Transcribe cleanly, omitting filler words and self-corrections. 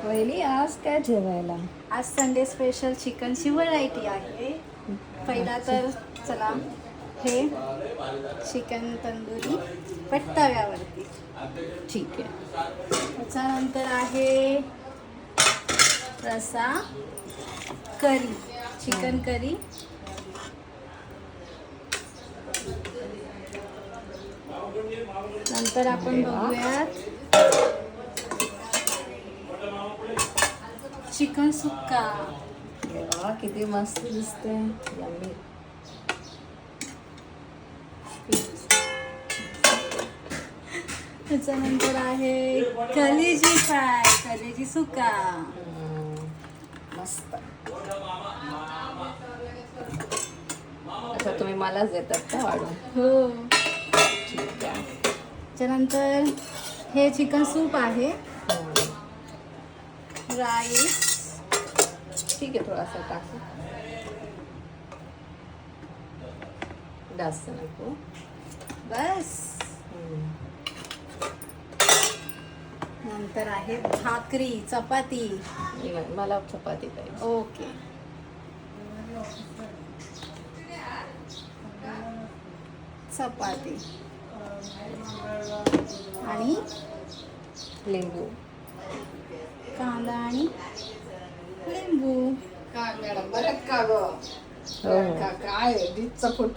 पहिली आज काय जेवायला? आज संडे स्पेशल चिकनची व्हरायटी आहे. पहिला तर चला हे चिकन तंदुरी पण तव्यावरती. ठीक आहे. त्याच्यानंतर आहे रसा करी, चिकन करी. नंतर आपण बघूयात चिकन सुक्का. वा किती मस्त दिसते. यम्मी. त्याच्यानंतर आहे कलेजी फ्राय, कलेजी सुक्का. मस्त. अच्छा तुम्ही मलाच देतात का वाढून? हो. ठीक आहे. त्याच्यानंतर हे चिकन सूप आहे. राईस. ठीक आहे थोडासा टाकू. जास्त नको. बस. नंतर आहे भाकरी, चपाती. मला चपाती पाहिजे. ओके. चपाती आणि लिंबू. कांदा आणि लिंबू. काय मॅडम बरं का ग? हो. काय फोटो